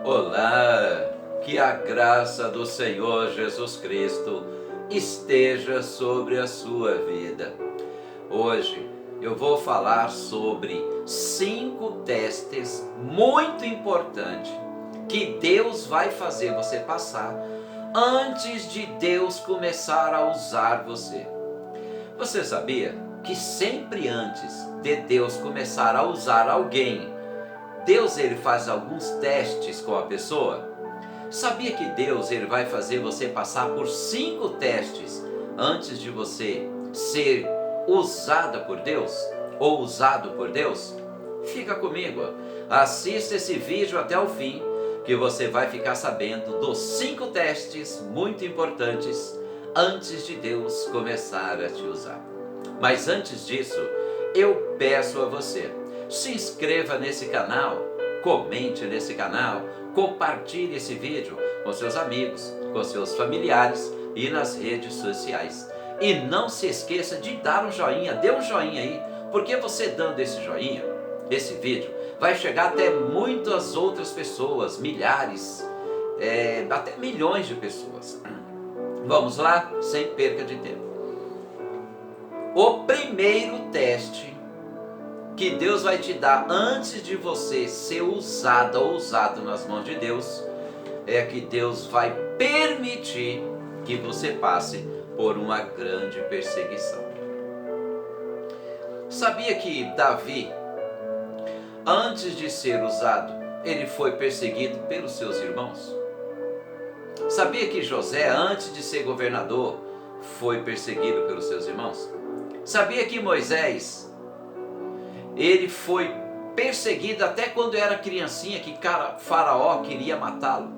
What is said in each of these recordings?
Olá, que a graça do Senhor Jesus Cristo esteja sobre a sua vida. Hoje eu vou falar sobre 5 testes muito importantes que Deus vai fazer você passar antes de Deus começar a usar você. Você sabia que sempre antes de Deus começar a usar alguém, Deus ele faz alguns testes com a pessoa? Sabia que Deus ele vai fazer você passar por 5 testes antes de você ser usada por Deus ou usado por Deus? Fica comigo, assista esse vídeo até o fim, que você vai ficar sabendo dos 5 testes muito importantes antes de Deus começar a te usar. Mas antes disso, eu peço a você, se inscreva nesse canal, comente nesse canal, compartilhe esse vídeo com seus amigos, com seus familiares e nas redes sociais. E não se esqueça de dar um joinha, dê um joinha aí, porque você dando esse joinha, esse vídeo, vai chegar até muitas outras pessoas, milhares, até milhões de pessoas. Vamos lá, sem perca de tempo. O primeiro teste que Deus vai te dar antes de você ser usada ou usado nas mãos de Deus, é que Deus vai permitir que você passe por uma grande perseguição. Sabia que Davi, antes de ser usado, ele foi perseguido pelos seus irmãos? Sabia que José, antes de ser governador, foi perseguido pelos seus irmãos? Sabia que Moisés, ele foi perseguido até quando era criancinha, que Faraó queria matá-lo?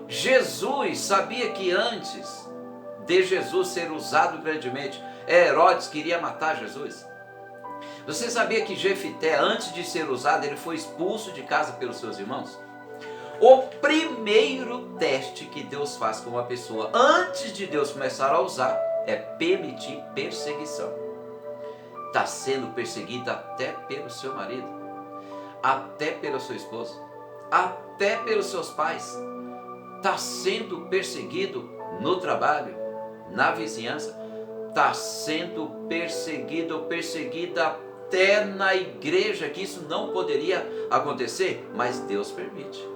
Jesus, sabia que antes de Jesus ser usado grandemente, Herodes queria matar Jesus? Você sabia que Jefité, antes de ser usado, ele foi expulso de casa pelos seus irmãos? O primeiro teste que Deus faz com uma pessoa antes de Deus começar a usar é permitir perseguição. Está sendo perseguida até pelo seu marido, até pela sua esposa, até pelos seus pais. Está sendo perseguido no trabalho, na vizinhança. Está sendo perseguido ou perseguida até na igreja, que isso não poderia acontecer, mas Deus permite.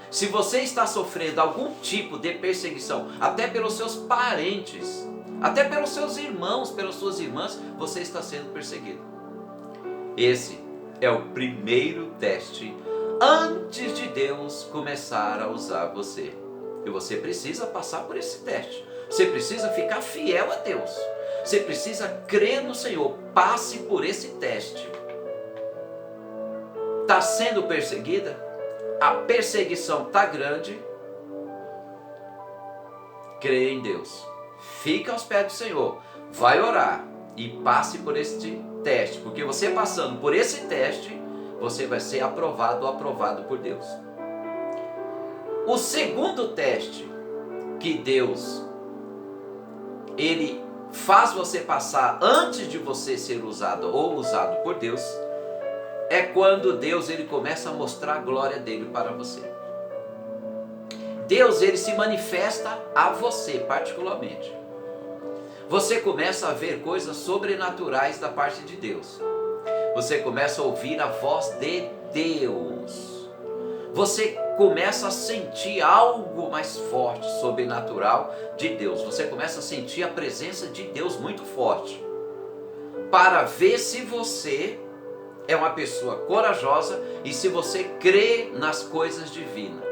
Se você está sofrendo algum tipo de perseguição, até pelos seus parentes, até pelos seus irmãos, pelas suas irmãs, você está sendo perseguido. Esse é o primeiro teste antes de Deus começar a usar você. E você precisa passar por esse teste. Você precisa ficar fiel a Deus. Você precisa crer no Senhor. Passe por esse teste. Está sendo perseguida? A perseguição está grande? Creia em Deus. Fica aos pés do Senhor. Vai orar e passe por este teste. Porque você passando por esse teste, você vai ser aprovado ou aprovado por Deus. O segundo teste que Deus ele faz você passar antes de você ser usado ou usado por Deus, é quando Deus ele começa a mostrar a glória dele para você. Deus ele se manifesta a você particularmente. Você começa a ver coisas sobrenaturais da parte de Deus. Você começa a ouvir a voz de Deus. Você começa a sentir algo mais forte, sobrenatural de Deus. Você começa a sentir a presença de Deus muito forte, para ver se você é uma pessoa corajosa e se você crê nas coisas divinas.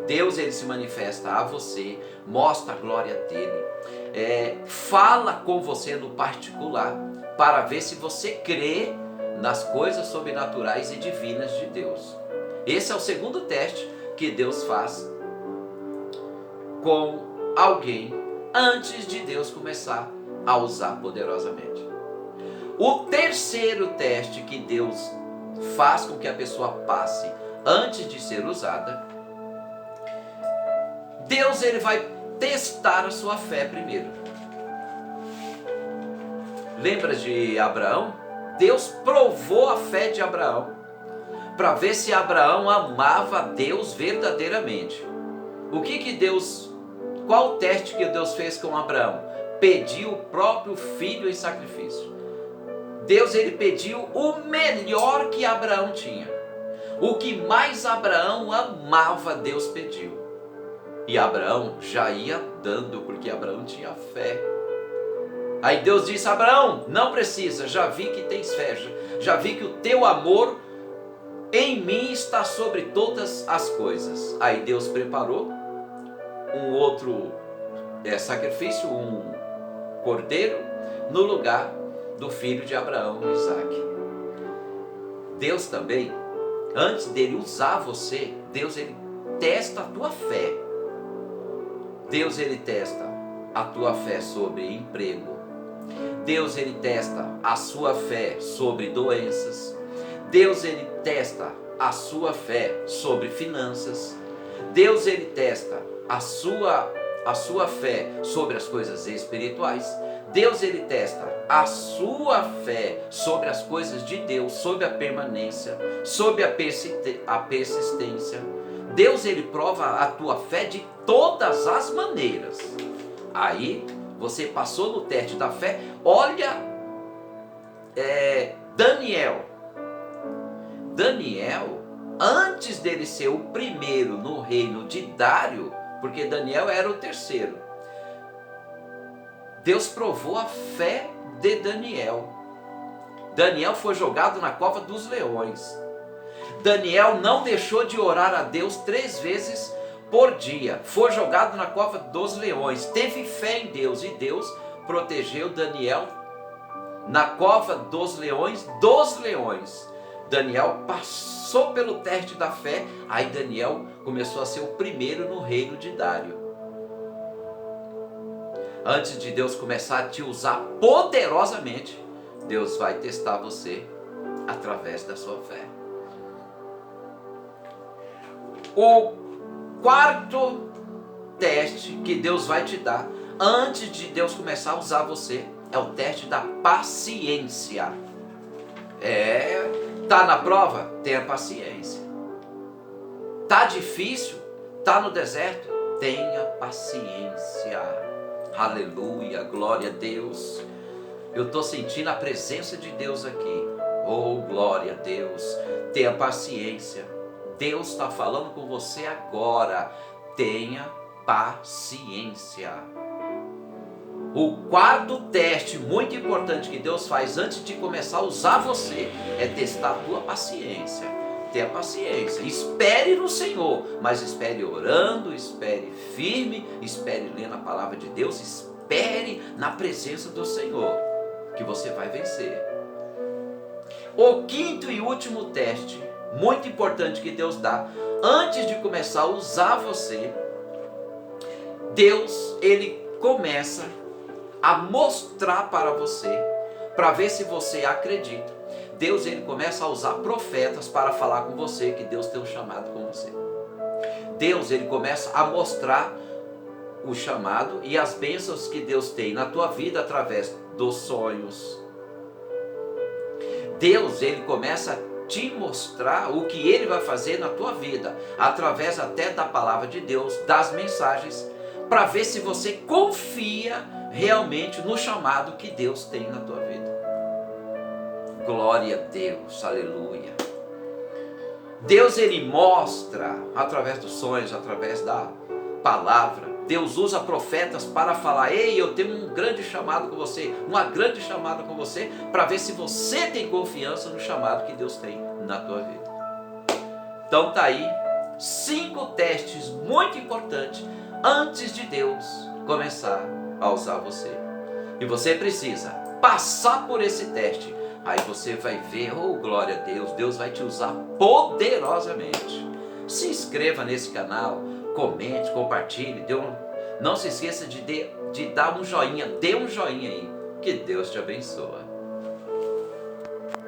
Deus ele se manifesta a você, mostra a glória dele, fala com você no particular, para ver se você crê nas coisas sobrenaturais e divinas de Deus. Esse é o segundo teste que Deus faz com alguém antes de Deus começar a usar poderosamente. O terceiro teste que Deus faz com que a pessoa passe antes de ser usada, Deus ele vai testar a sua fé primeiro. Lembra de Abraão? Deus provou a fé de Abraão para ver se Abraão amava a Deus verdadeiramente. Qual o teste que Deus fez com Abraão? Pediu o próprio filho em sacrifício. Deus, ele pediu o melhor que Abraão tinha. O que mais Abraão amava, Deus pediu. E Abraão já ia dando, porque Abraão tinha fé. Aí Deus disse: Abraão, não precisa, já vi que tens fé, já vi que o teu amor em mim está sobre todas as coisas. Aí Deus preparou um outro sacrifício, um cordeiro, no lugar do filho de Abraão, Isaque. Deus também, antes dele usar você, Deus, ele testa a tua fé. Deus, ele testa a tua fé sobre emprego. Deus, ele testa a sua fé sobre doenças. Deus, ele testa a sua fé sobre finanças. Deus, ele testa a sua fé sobre as coisas espirituais. Deus, ele testa a sua fé sobre as coisas de Deus, sobre a permanência, sobre a persistência. Deus, ele prova a tua fé de todas as maneiras. Aí, você passou no teste da fé. Olha, Daniel, antes dele ser o primeiro no reino de Dário, porque Daniel era o terceiro, Deus provou a fé de Daniel. Daniel foi jogado na cova dos leões. Daniel não deixou de orar a Deus 3 vezes por dia. Foi jogado na cova dos leões. Teve fé em Deus e Deus protegeu Daniel na cova dos leões. Daniel passou pelo teste da fé. Aí Daniel começou a ser o primeiro no reino de Dário. Antes de Deus começar a te usar poderosamente, Deus vai testar você através da sua fé. O quarto teste que Deus vai te dar antes de Deus começar a usar você é o teste da paciência. Tá na prova? Tenha paciência. Tá difícil? Tá no deserto? Tenha paciência. Aleluia, glória a Deus. Eu estou sentindo a presença de Deus aqui. Oh, glória a Deus. Tenha paciência. Deus está falando com você agora. Tenha paciência. O quarto teste muito importante que Deus faz antes de começar a usar você é testar a tua paciência. Tenha paciência, espere no Senhor, mas espere orando, espere firme, espere lendo a palavra de Deus, espere na presença do Senhor, que você vai vencer. O quinto e último teste, muito importante que Deus dá, antes de começar a usar você, Deus, ele começa a mostrar para você, para ver se você acredita. Deus, ele começa a usar profetas para falar com você que Deus tem um chamado com você. Deus, ele começa a mostrar o chamado e as bênçãos que Deus tem na tua vida através dos sonhos. Deus, ele começa a te mostrar o que ele vai fazer na tua vida, através até da palavra de Deus, das mensagens, para ver se você confia realmente no chamado que Deus tem na tua vida. Glória a Deus, aleluia. Deus, ele mostra através dos sonhos, através da palavra. Deus usa profetas para falar: ei, eu tenho um grande chamado com você, uma grande chamada com você, para ver se você tem confiança no chamado que Deus tem na tua vida. Então tá aí 5 testes muito importantes antes de Deus começar a usar você. E você precisa passar por esse teste. Aí você vai ver, oh glória a Deus, Deus vai te usar poderosamente. Se inscreva nesse canal, comente, compartilhe, não se esqueça de dar um joinha, dê um joinha aí, que Deus te abençoe.